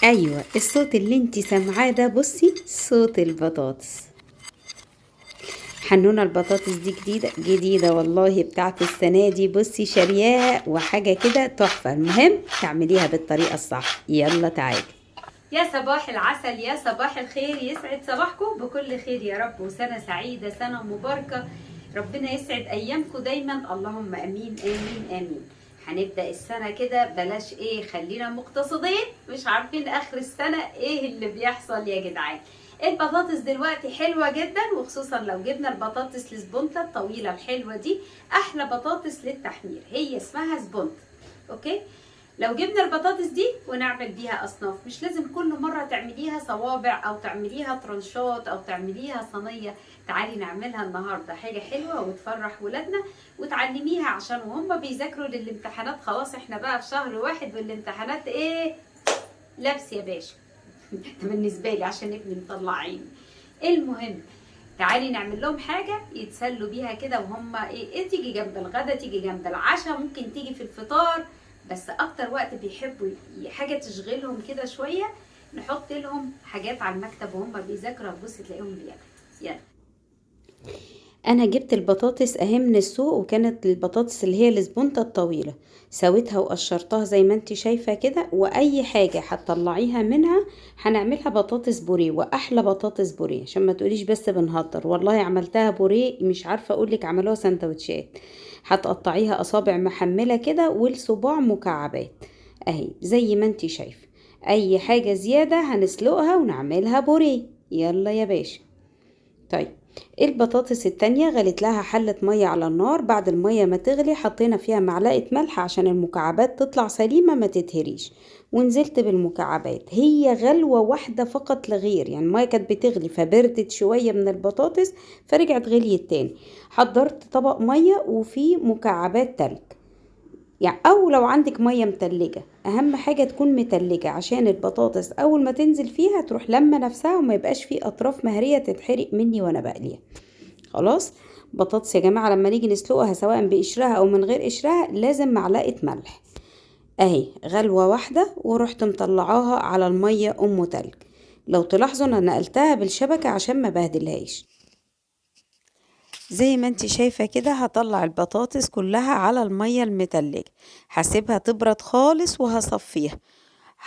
ايوه، الصوت اللي انتي سامعاه ده بصي صوت البطاطس. حنونة البطاطس دي جديدة جديدة والله، بتاعت السنة دي. بصي شارياها وحاجة كده تحفة. المهم تعمليها بالطريقة الصح. يلا تعالي. يا صباح العسل، يا صباح الخير، يسعد صباحكم بكل خير يا رب، وسنة سعيدة، سنة مباركة. ربنا يسعد أيامكم دايما، اللهم أمين آمين آمين. هنبدأ السنة كده بلاش ايه، خلينا مقتصدين، مش عارفين آخر السنة ايه اللي بيحصل يا جدعان. البطاطس دلوقتي حلوة جدا، وخصوصا لو جبنا البطاطس السبونتا الطويلة الحلوة دي، أحلى بطاطس للتحمير، هي اسمها سبونتا. اوكي، لو جبنا البطاطس دي ونعمل بيها اصناف، مش لازم كل مره تعمليها صوابع او تعمليها ترنشات او تعمليها صينيه. تعالي نعملها النهارده حاجه حلوه وتفرح ولادنا وتعلميها، عشان وهم بيذاكروا للامتحانات. خلاص احنا بقى في شهر واحد والامتحانات ايه، لبس يا باشا. بالنسبه لي عشان ابني مطلع عيني. المهم تعالي نعمل لهم حاجه يتسلوا بيها كده، وهم ايه تيجي جنب الغدا، تيجي جنب العشاء، ممكن تيجي في الفطار. بس اكتر وقت بيحبوا حاجه تشغلهم كده شويه، نحط لهم حاجات على المكتب وهم بيذاكروا، تبص تلاقيهم بياكلوا. يلا. انا جبت البطاطس اهي من السوق، وكانت البطاطس اللي هي السبونة الطويلة. سويتها وقشرتها زي ما انت شايفة كده. واي حاجة هتطلعيها منها هنعملها بطاطس بوريه، واحلى بطاطس بوريه، عشان ما تقوليش بس بنهطر. والله عملتها بوريه، مش عارفة اقولك عملوها سندوتشات. هتقطعيها اصابع محملة كده، والصباع مكعبات اهي زي ما انت شايفة. اي حاجة زيادة هنسلقها ونعملها بوريه. يلا يا باشا. طيب، البطاطس التانية غليت لها حلة مية على النار. بعد المية ما تغلي حطينا فيها معلقة ملح عشان المكعبات تطلع سليمة ما تتهريش. ونزلت بالمكعبات، هي غلوة واحدة فقط لغير، يعني المية كانت بتغلي فبردت شوية من البطاطس فرجعت غليت تاني. حضرت طبق مية وفيه مكعبات تلج، يعني او لو عندك ميه متلجه. اهم حاجه تكون متلجه عشان البطاطس اول ما تنزل فيها تروح لما نفسها، وما يبقاش فيه اطراف مهريه تتحرق مني وانا بقليها. خلاص. بطاطس يا جماعه لما نيجي نسلقها سواء بقشرها او من غير قشرها لازم معلقه ملح. اهي غلوه واحده ورحت مطلعاها على الميه ام تلج. لو تلاحظوا انا نقلتها بالشبكه عشان ما بهدلهاش. زي ما انت شايفة كده هطلع البطاطس كلها على المية المتلجة. هسيبها تبرد خالص وهصفيها.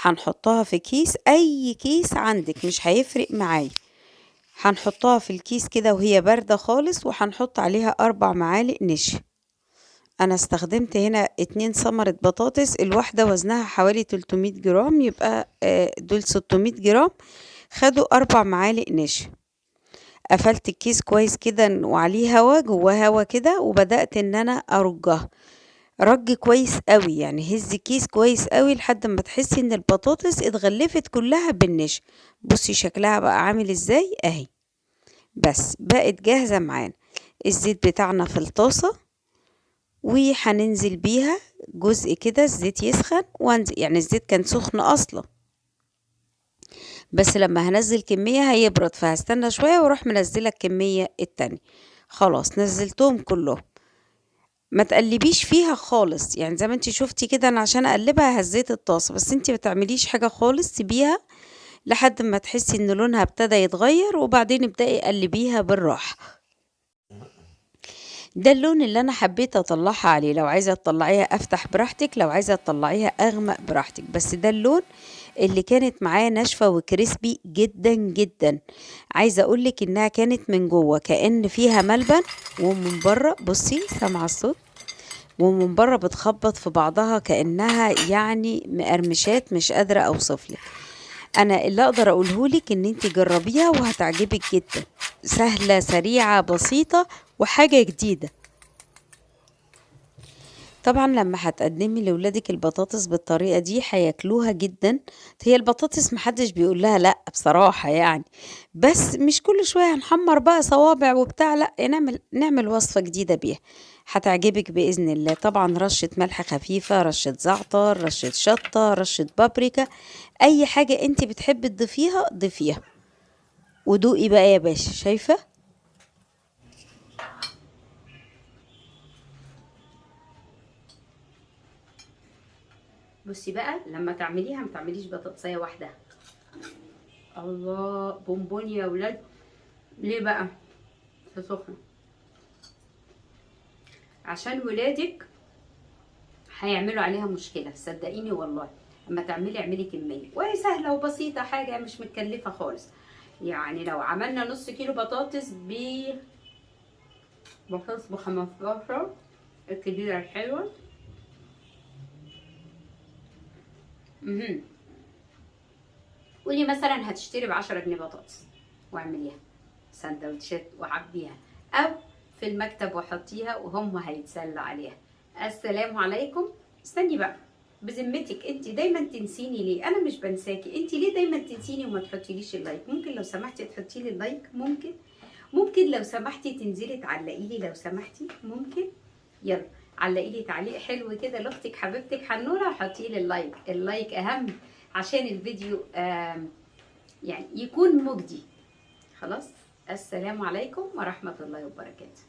هنحطها في كيس، اي كيس عندك مش هيفرق معايا. هنحطها في الكيس كده وهي باردة خالص، وهنحط عليها 4 معالق نشا. انا استخدمت هنا 2 ثمرة بطاطس، الواحدة وزنها حوالي 300 جرام، يبقى دول 600 جرام. خدوا 4 معالق نشا. قفلت الكيس كويس كده وعليه هوا، جواه هوا كده، وبدأت ان انا ارجها رج كويس قوي. يعني هز كيس كويس قوي لحد ما تحسي ان البطاطس اتغلفت كلها بالنشا. بصي شكلها بقى عامل ازاي اهي. بس بقت جاهزة معانا. الزيت بتاعنا في الطاسة، وهننزل بيها جزء كده، الزيت يسخن وانزل. يعني الزيت كان سخن اصلا، بس لما هنزل كمية هيبرد، فهستنى شوية واروح منزلة الكمية التانية. خلاص نزلتهم كلهم. ما تقلبيش فيها خالص، يعني زي ما انت شفتي كده، انا عشان اقلبها هزيت الطاسة، بس انت ما تعمليش حاجة خالص، سيبيها لحد ما تحسي ان لونها ابتدى يتغير، وبعدين ابدأي قلبيها بالراحة. ده اللون اللي انا حبيت اطلعها عليه. لو عايزة تطلعيها افتح براحتك، لو عايزة تطلعيها اغمق براحتك، بس ده اللون اللي كانت معايا ناشفة وكريسبي جدا جدا. عايزة اقولك انها كانت من جوه كأن فيها ملبن، ومن بره بصي سامعة الصوت، ومن بره بتخبط في بعضها كأنها يعني مقرمشات، مش قادرة اوصفلك. انا اللي اقدر اقولهولك ان انت جربيها وهتعجبك جدا. سهلة سريعة بسيطة وحاجة جديدة. طبعا لما هتقدمي لولادك البطاطس بالطريقة دي هياكلوها جدا. هي البطاطس محدش بيقول لها لا بصراحة يعني، بس مش كل شوية هنحمر بقى صوابع وبتاع، لا نعمل وصفة جديدة بيها. هتعجبك بإذن الله. طبعا رشة ملح خفيفة، رشة زعتر، رشة شطة، رشة بابريكا، أي حاجة انت بتحبي تضيفيها ضيفيها. ودوقي بقى يا باشا. شايفة؟ بصي بقى لما تعمليها ما تعمليش بطاطسيه واحده. الله بونبون يا ولاد. ليه بقى؟ سخنه عشان ولادك هيعملوا عليها مشكله، صدقيني والله. اما تعملي اعملي كميه، وهي سهله وبسيطه، حاجه مش متكلفه خالص. يعني لو عملنا نص كيلو بطاطس بطاطس ب15 الكبيره الحلوه. قولي مثلا هتشتري ب10 جنيه بطاطس واعمليها سندوتشات وعبيها، او في المكتب وحطيها وهم هيتسلوا عليها. السلام عليكم. استني بقى، بذمتك انت دايما تنسيني ليه؟ انا مش بنساكي، انت ليه دايما تنسيني وما تحطيليش اللايك؟ ممكن لو سمحتي تحطي لي اللايك؟ ممكن لو سمحتي تنزلي تعلقي لي لو سمحتي؟ ممكن؟ يلا علقي لي تعليق حلو كده لاختك حبيبتك حنونه وحطي لي اللايك. اللايك اهم عشان الفيديو يعني يكون مجدي. خلاص، السلام عليكم ورحمه الله وبركاته.